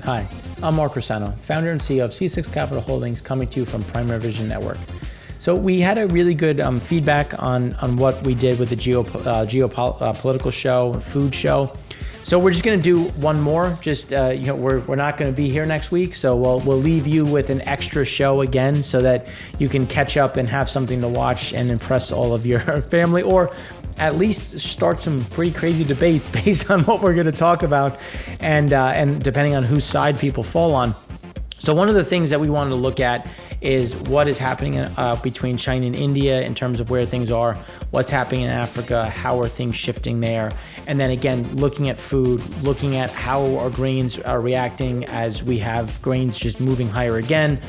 Hi, I'm Mark Rossano, founder and CEO of C6 Capital Holdings, coming to you from Primary Vision Network. So we had a really good feedback on what we did with the geopolitical show, food show. So we're just going to do one more. Just we're not going to be here next week, so we'll leave you with an extra show again, so that you can catch up and have something to watch and impress all of your family, or at least start some pretty crazy debates based on what we're going to talk about, and depending on whose side people fall on. So one of the things that we wanted to look at is what is happening between China and India in terms of where things are, what's happening in Africa, how are things shifting there, and then again, looking at food, looking at how our grains are reacting as we have grains just moving higher again.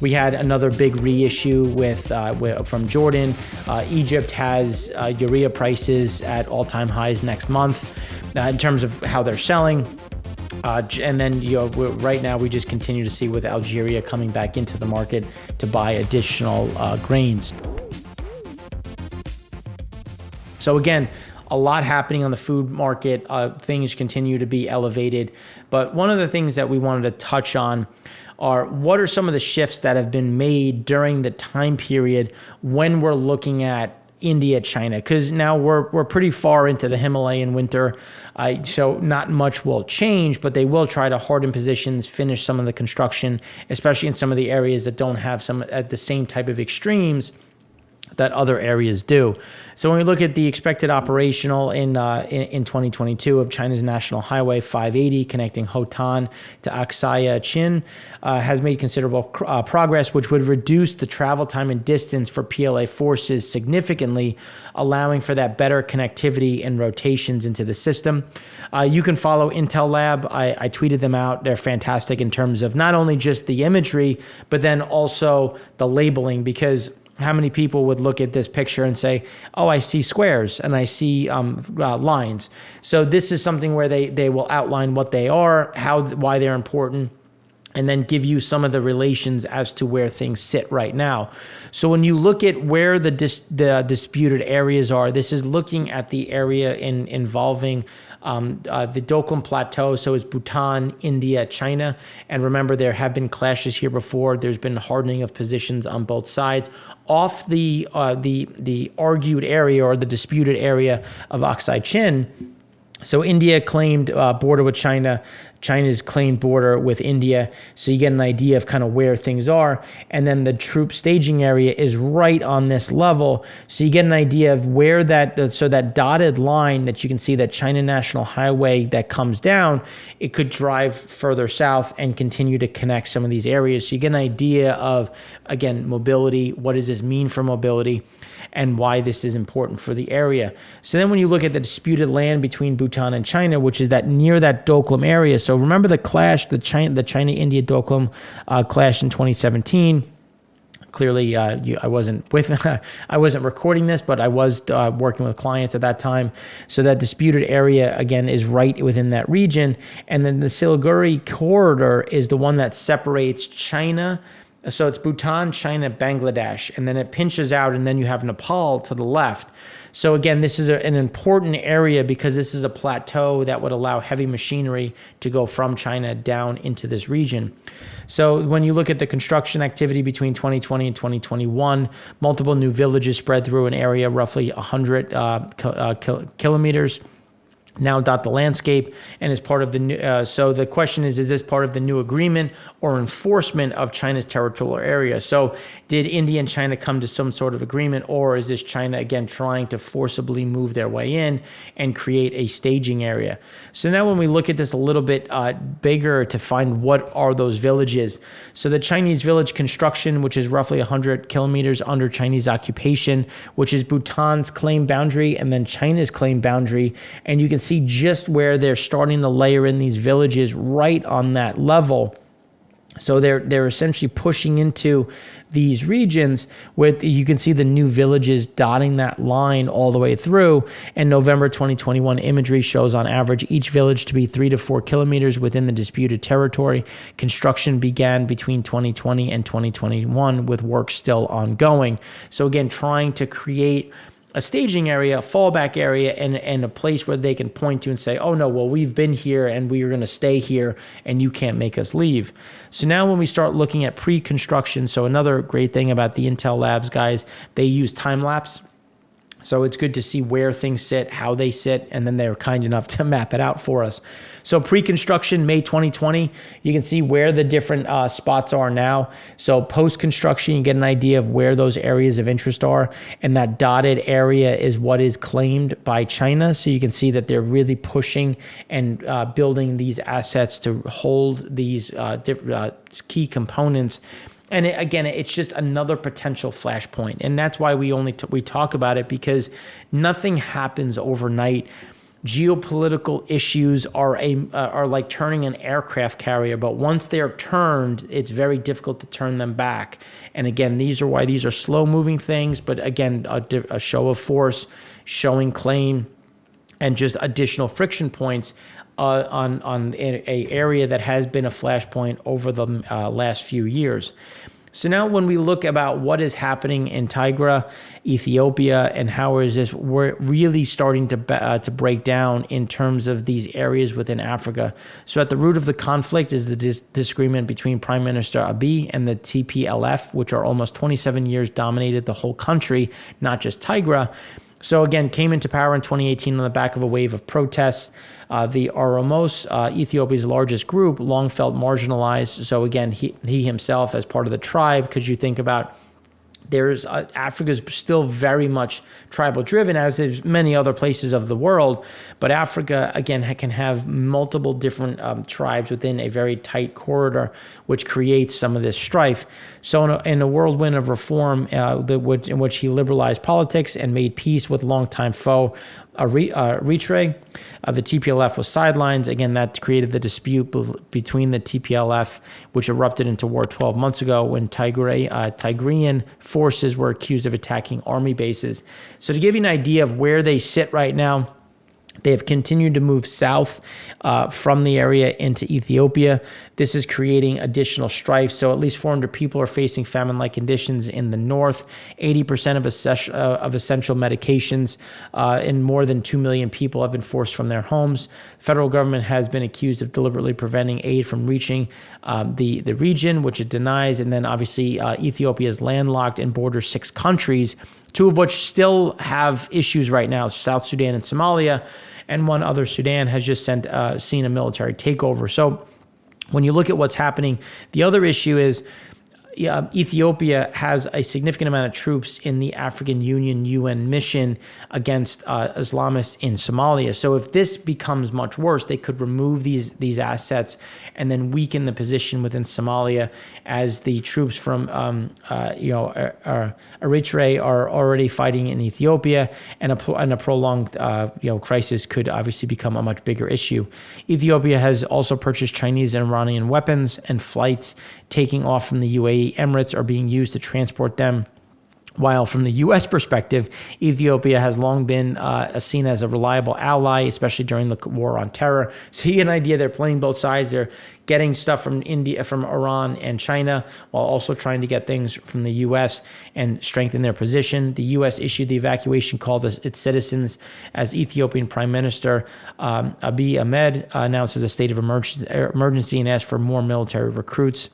We had another big reissue from Jordan. Egypt has urea prices at all-time highs next month in terms of how they're selling. And then, right now we just continue to see with Algeria coming back into the market to buy additional grains. So again, a lot happening on the food market. Things continue to be elevated. But one of the things that we wanted to touch on are what are some of the shifts that have been made during the time period when we're looking at India, China, because now we're pretty far into the Himalayan winter, so not much will change, but they will try to harden positions, finish some of the construction, especially in some of the areas that don't have some at the same type of extremes that other areas do. So when we look at the expected operational in 2022 of China's National Highway 580 connecting Hotan to Aksaya Chin has made considerable progress, which would reduce the travel time and distance for PLA forces significantly, allowing for that better connectivity and rotations into the system. You can follow Intel Lab. I tweeted them out. They're fantastic in terms of not only just the imagery, but then also the labeling, because how many people would look at this picture and say, oh, I see squares and I see lines. So this is something where they will outline what they are, why they're important, and then give you some of the relations as to where things sit right now. So when you look at where the disputed areas are, this is looking at the area involving the Doklam Plateau, so it's Bhutan, India, China. And remember, there have been clashes here before. There's been hardening of positions on both sides. Off the argued area or the disputed area of Aksai Chin, so India claimed border with China. China's claimed border with India. So you get an idea of kind of where things are. And then the troop staging area is right on this level. So you get an idea of where that dotted line that you can see, that China National Highway that comes down, it could drive further south and continue to connect some of these areas. So you get an idea of, again, mobility. What does this mean for mobility? And why this is important for the area. So then when you look at the disputed land between Bhutan and China, which is that near that Doklam area. So remember the clash, the China-India Doklam clash in 2017. Clearly, I wasn't recording this, but I was working with clients at that time. So that disputed area, again, is right within that region. And then the Siliguri corridor is the one that separates China. So it's Bhutan, China, Bangladesh, and then it pinches out, and then you have Nepal to the left. So again, this is an important area because this is a plateau that would allow heavy machinery to go from China down into this region. So when you look at the construction activity between 2020 and 2021, multiple new villages spread through an area roughly 100 kilometers. Now dot the landscape and is part of the new. So the question is this part of the new agreement or enforcement of China's territorial area? So did India and China come to some sort of agreement, or is this China again trying to forcibly move their way in and create a staging area? So now when we look at this a little bit bigger to find what are those villages. So the Chinese village construction, which is roughly 100 kilometers under Chinese occupation, which is Bhutan's claim boundary and then China's claim boundary. And you can see just where they're starting to layer in these villages right on that level. So they're essentially pushing into these regions with, you can see the new villages dotting that line all the way through. And November 2021 imagery shows on average each village to be 3 to 4 kilometers within the disputed territory. Construction began between 2020 and 2021 with work still ongoing. So again, trying to create a staging area, a fallback area, and a place where they can point to and say, oh no, well, we've been here and we are going to stay here and you can't make us leave. So now when we start looking at pre-construction, so another great thing about the Intel Labs guys, they use time-lapse. So it's good to see where things sit, how they sit, and then they're kind enough to map it out for us. So pre-construction, May 2020, you can see where the different spots are now. So post-construction, you get an idea of where those areas of interest are. And that dotted area is what is claimed by China. So you can see that they're really pushing and building these assets to hold these key components. And again, it's just another potential flashpoint. And that's why we talk about it, because nothing happens overnight. Geopolitical issues are like turning an aircraft carrier, but once they're turned, it's very difficult to turn them back. And again, these are slow moving things, but again, a show of force, showing claim, and just additional friction points on an area that has been a flashpoint over the last few years. So now when we look about what is happening in Tigray, Ethiopia, and how is this we're really starting to break down in terms of these areas within Africa. So at the root of the conflict is the disagreement between Prime Minister Abiy and the TPLF, which are almost 27 years dominated the whole country, not just Tigray. So again, came into power in 2018 on the back of a wave of protests. The Oromos, Ethiopia's largest group, long felt marginalized. So again, he himself as part of the tribe, because you think about Africa's still very much tribal driven, as is many other places of the world. But Africa, again, can have multiple different tribes within a very tight corridor, which creates some of this strife. So in a whirlwind of reform, in which he liberalized politics and made peace with longtime foe Eritrea, the TPLF was sidelined. Again, that created the dispute between the TPLF, which erupted into war 12 months ago when Tigrayan forces were accused of attacking army bases. So to give you an idea of where they sit right now, they have continued to move south from the area into Ethiopia. This is creating additional strife. So at least 400 people are facing famine-like conditions in the north. 80% of essential medications and more than 2 million people have been forced from their homes. The federal government has been accused of deliberately preventing aid from reaching the region, which it denies. And then obviously Ethiopia is landlocked and borders 6 countries, 2 of which still have issues right now, South Sudan and Somalia, and one other, Sudan, has just seen a military takeover. So when you look at what's happening, the other issue is Ethiopia has a significant amount of troops in the African Union UN mission against Islamists in Somalia. So if this becomes much worse, they could remove these assets and then weaken the position within Somalia, as the troops from Eritrea are already fighting in Ethiopia, and a prolonged crisis could obviously become a much bigger issue. Ethiopia has also purchased Chinese and Iranian weapons, and flights taking off from the UAE Emirates are being used to transport them. While from the U.S. perspective, Ethiopia has long been seen as a reliable ally, especially during the war on terror. So you get an idea, they're playing both sides. They're getting stuff from India, from Iran and China, while also trying to get things from the U.S. and strengthen their position. The U.S. issued the evacuation call to its citizens as Ethiopian Prime Minister Abiy Ahmed announces a state of emergency and asked for more military recruits.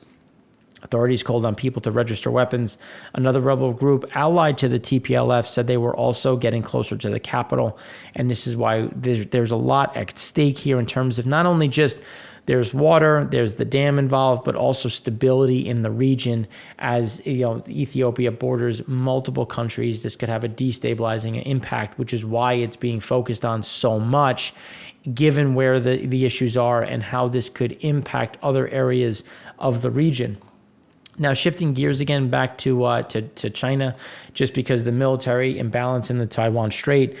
Authorities called on people to register weapons. Another rebel group allied to the TPLF said they were also getting closer to the capital. And this is why there's a lot at stake here in terms of not only just there's water, there's the dam involved, but also stability in the region. As Ethiopia borders multiple countries, this could have a destabilizing impact, which is why it's being focused on so much, given where the issues are and how this could impact other areas of the region. Now, shifting gears again back to China, just because the military imbalance in the Taiwan Strait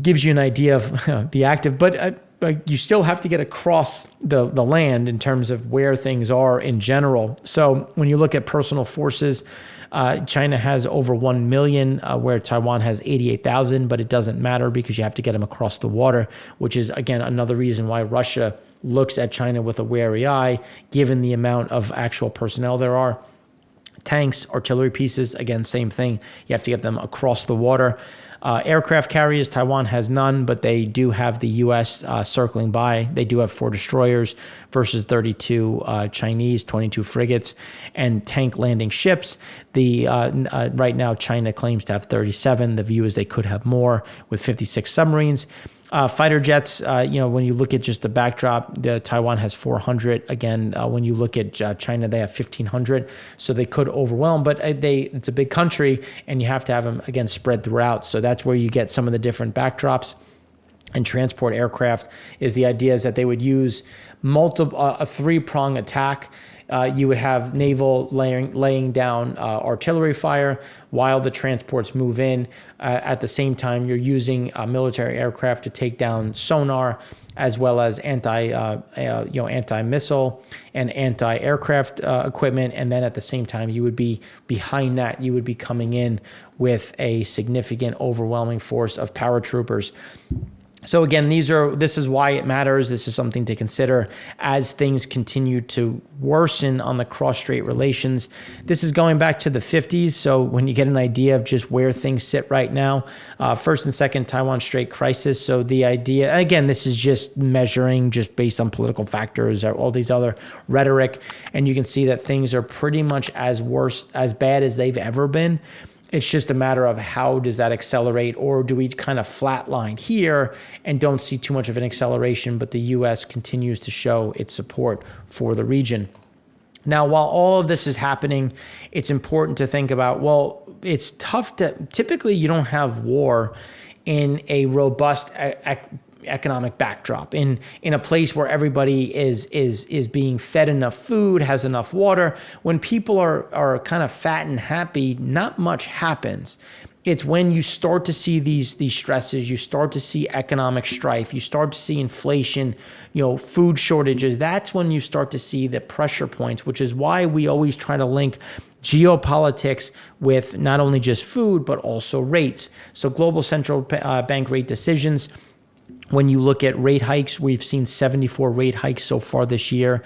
gives you an idea of the active, but you still have to get across the land in terms of where things are in general. So when you look at personal forces, China has over 1 million, where Taiwan has 88,000, but it doesn't matter because you have to get them across the water, which is, again, another reason why Russia looks at China with a wary eye, given the amount of actual personnel there are. Tanks, artillery pieces, again, same thing. You have to get them across the water. Aircraft carriers, Taiwan has none, but they do have the U.S. Circling by. They do have 4 destroyers versus 32 Chinese, 22 frigates, and tank landing ships. Right now, China claims to have 37. The view is they could have more with 56 submarines. Fighter jets, when you look at just the backdrop, Taiwan has 400. Again, when you look at China, they have 1,500. So they could overwhelm, but it's a big country, and you have to have them, again, spread throughout. So that's where you get some of the different backdrops. And transport aircraft is the idea is that they would use a 3-prong attack. You would have naval laying down artillery fire while the transports move in. At the same time, you're using military aircraft to take down sonar, as well as anti-missile and anti-aircraft equipment. And then at the same time, you would be behind that. You would be coming in with a significant, overwhelming force of paratroopers. So again, this is why it matters. This is something to consider as things continue to worsen on the cross-strait relations. This is going back to the 50s. So when you get an idea of just where things sit right now, first and second Taiwan Strait crisis. So the idea, again, this is just measuring just based on political factors or all these other rhetoric. And you can see that things are pretty much as bad as they've ever been. It's just a matter of how does that accelerate, or do we kind of flatline here and don't see too much of an acceleration, but the U.S. continues to show its support for the region. Now, while all of this is happening, it's important to think about, well, it's tough typically you don't have war in a robust economic backdrop, in a place where everybody is being fed enough food, has enough water. When people are kind of fat and happy, not much happens. It's when you start to see these stresses, you start to see economic strife, you start to see inflation, food shortages. That's when you start to see the pressure points, which is why we always try to link geopolitics with not only just food, but also rates. So global central bank rate decisions. When you look at rate hikes, we've seen 74 rate hikes so far this year,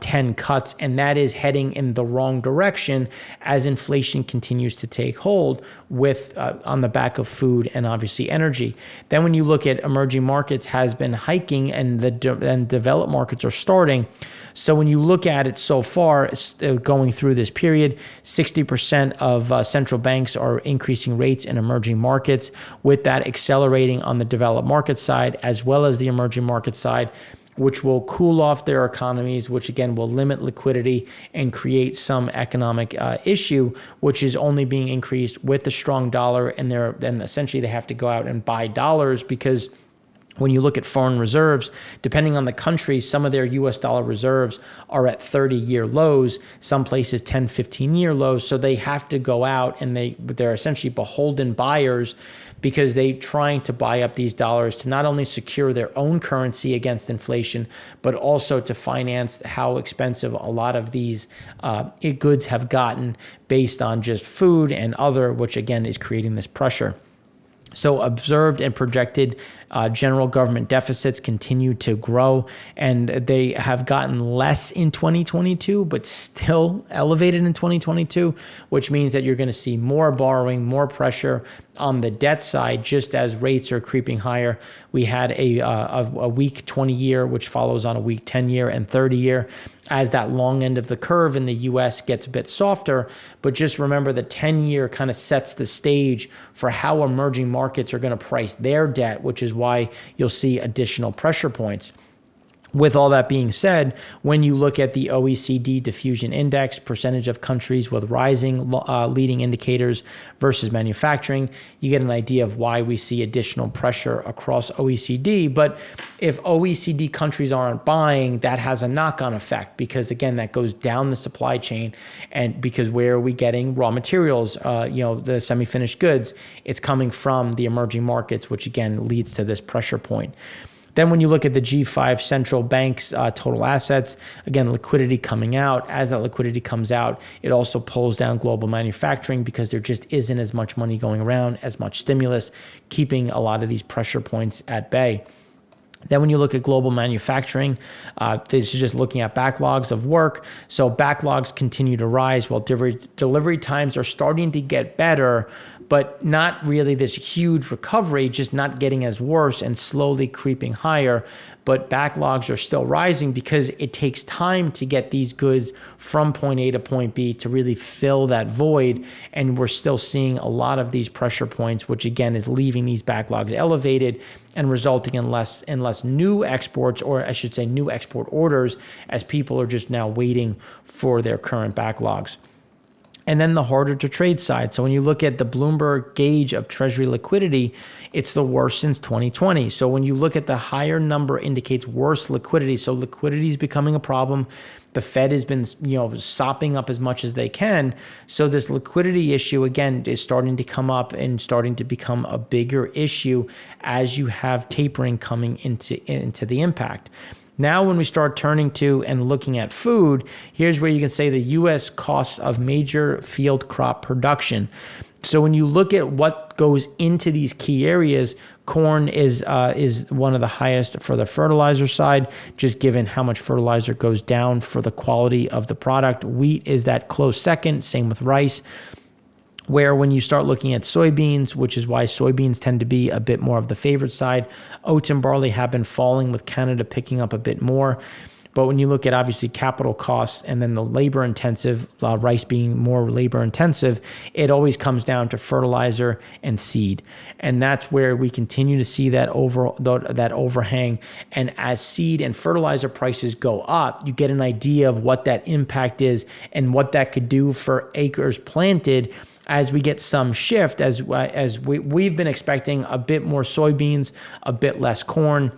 10 cuts, and that is heading in the wrong direction as inflation continues to take hold with on the back of food and obviously energy. Then when you look at emerging markets has been hiking and developed markets are starting. So when you look at it so far, going through this period, 60% of central banks are increasing rates in emerging markets, with that accelerating on the developed market side as well as the emerging market side, which will cool off their economies, which again will limit liquidity and create some economic issue, which is only being increased with the strong dollar. And then essentially they have to go out and buy dollars, because when you look at foreign reserves, depending on the country, some of their US dollar reserves are at 30-year lows, some places 10, 15-year lows. So they have to go out and they're essentially beholden buyers, because they're trying to buy up these dollars to not only secure their own currency against inflation, but also to finance how expensive a lot of these goods have gotten based on just food and other, which again is creating this pressure. So observed and projected general government deficits continue to grow, and they have gotten less in 2022, but still elevated in 2022, which means that you're going to see more borrowing, more pressure on the debt side, just as rates are creeping higher. We had a weak 20-year, which follows on a weak 10-year and 30-year. As that long end of the curve in the U.S. gets a bit softer. But just remember, the 10-year kind of sets the stage for how emerging markets are going to price their debt, which is why you'll see additional pressure points. With all that being said, when you look at the OECD Diffusion Index, percentage of countries with rising leading indicators versus manufacturing, you get an idea of why we see additional pressure across OECD. But if OECD countries aren't buying, that has a knock-on effect, because again, that goes down the supply chain. And because where are we getting raw materials, the semi-finished goods? It's coming from the emerging markets, which again leads to this pressure point. Then when you look at the G5 central banks' total assets, again, liquidity coming out. As that liquidity comes out, it also pulls down global manufacturing, because there just isn't as much money going around, as much stimulus, keeping a lot of these pressure points at bay. Then when you look at global manufacturing, this is just looking at backlogs of work. So backlogs continue to rise while delivery times are starting to get better, but not really this huge recovery, just not getting as worse and slowly creeping higher. But backlogs are still rising because it takes time to get these goods from point A to point B to really fill that void. And we're still seeing a lot of these pressure points, which again is leaving these backlogs elevated and resulting in less new exports, or I should say new export orders, as people are just now waiting for their current backlogs. And then the harder to trade side. So when you look at the Bloomberg gauge of Treasury liquidity, it's the worst since 2020. So when you look at the higher number indicates worse liquidity. So liquidity is becoming a problem. The Fed has been, sopping up as much as they can. So this liquidity issue, again, is starting to come up and starting to become a bigger issue as you have tapering coming into the impact. Now, when we start turning to and looking at food, here's where you can say the U.S. costs of major field crop production. So when you look at what goes into these key areas, corn is one of the highest for the fertilizer side, just given how much fertilizer goes down for the quality of the product. Wheat is that close second, same with rice. Where when you start looking at soybeans, which is why soybeans tend to be a bit more of the favorite side, oats and barley have been falling with Canada picking up a bit more. But when you look at obviously capital costs and then the labor intensive, rice being more labor intensive, it always comes down to fertilizer and seed. And that's where we continue to see that overhang. And as seed and fertilizer prices go up, you get an idea of what that impact is and what that could do for acres planted as we get some shift, as we've been expecting a bit more soybeans, a bit less corn,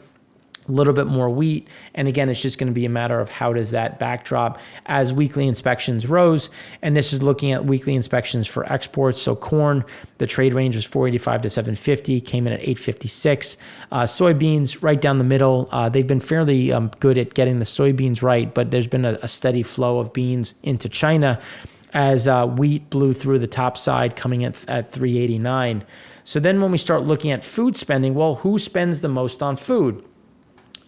a little bit more wheat. And again, it's just going to be a matter of how does that backdrop as weekly inspections rose. And this is looking at weekly inspections for exports. So corn, the trade range was 485 to 750, came in at 856. Soybeans, right down the middle. They've been fairly good at getting the soybeans right, but there's been a steady flow of beans into China as wheat blew through the top side, coming at 389. So then when we start looking at food spending, well, who spends the most on food?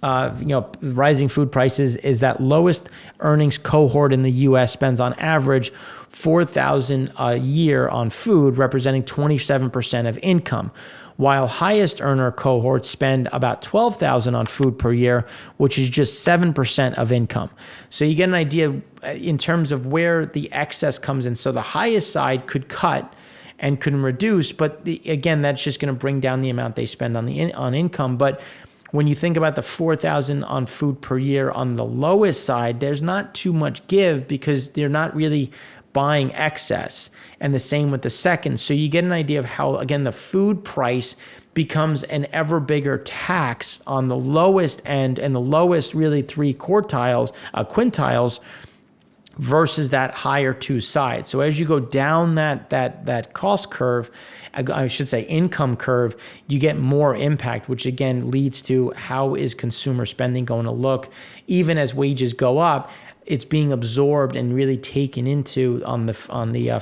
Rising food prices is that lowest earnings cohort in the U.S. spends on average $4,000 a year on food, representing 27% of income, while highest earner cohorts spend about $12,000 on food per year, which is just 7% of income. So you get an idea in terms of where the excess comes in. So the highest side could cut and could reduce, but again, that's just going to bring down the amount they spend on income. But when you think about the $4,000 on food per year on the lowest side, there's not too much give because they're not really buying excess, and the same with the second. So you get an idea of how, again, the food price becomes an ever bigger tax on the lowest end and the lowest really three quintiles versus that higher two sides. So as you go down that cost curve, I should say income curve, you get more impact, which again leads to how is consumer spending going to look. Even as wages go up, it's being absorbed and really taken into on the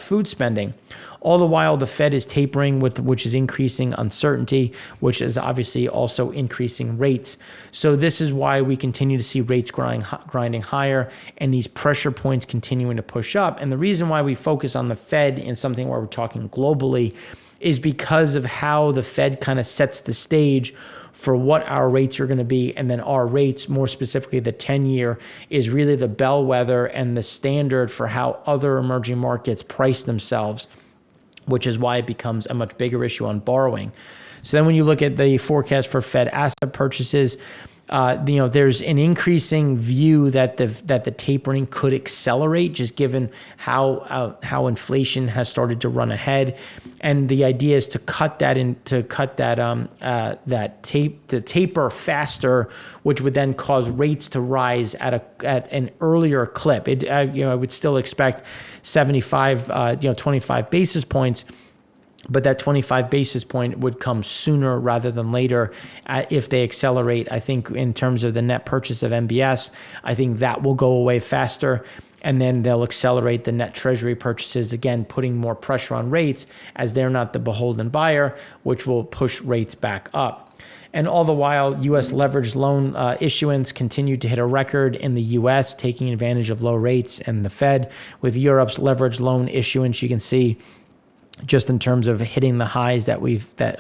food spending. All the while, the Fed is tapering, which is increasing uncertainty, which is obviously also increasing rates. So this is why we continue to see rates grinding higher and these pressure points continuing to push up. And the reason why we focus on the Fed in something where we're talking globally is because of how the Fed kind of sets the stage for what our rates are going to be. And then our rates, more specifically the 10-year, is really the bellwether and the standard for how other emerging markets price themselves, which is why it becomes a much bigger issue on borrowing. So then when you look at the forecast for Fed asset purchases, there's an increasing view that the tapering could accelerate, just given how inflation has started to run ahead, and the idea is to taper faster, which would then cause rates to rise at an earlier clip. I would still expect 25 basis points. But that 25 basis point would come sooner rather than later if they accelerate. I think in terms of the net purchase of MBS, I think that will go away faster. and then they'll accelerate the net treasury purchases, again, putting more pressure on rates as they're not the beholden buyer, which will push rates back up. And all the while, U.S. leveraged loan issuance continued to hit a record in the U.S., taking advantage of low rates and the Fed. With Europe's leveraged loan issuance, you can see just in terms of hitting the highs that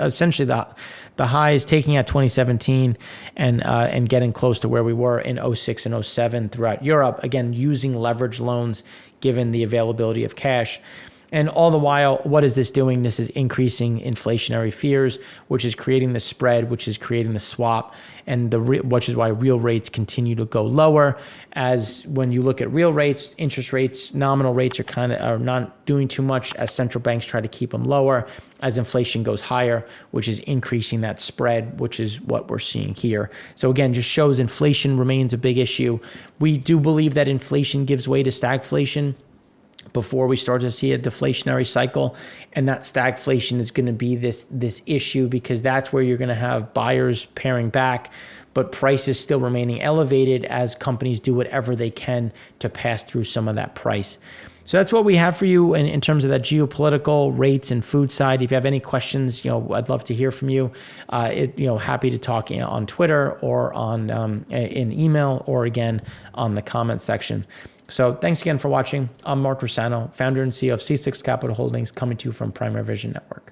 essentially the highs taking out 2017 and getting close to where we were in 06 and 07 throughout Europe, again, using leveraged loans given the availability of cash. And all the while, what is this doing? This is increasing inflationary fears, which is creating the spread, which is creating the swap, and which is why real rates continue to go lower. As when you look at real rates, interest rates, nominal rates are not doing too much as central banks try to keep them lower. As inflation goes higher, which is increasing that spread, which is what we're seeing here. So again, just shows inflation remains a big issue. We do believe that inflation gives way to stagflation before we start to see a deflationary cycle. And that stagflation is going to be this issue because that's where you're going to have buyers paring back, but prices still remaining elevated as companies do whatever they can to pass through some of that price. So that's what we have for you in terms of that geopolitical rates and food side. If you have any questions, I'd love to hear from you. Happy to talk on Twitter or on in email or again on the comment section. So thanks again for watching. I'm Mark Rossano, founder and CEO of C6 Capital Holdings, coming to you from Primary Vision Network.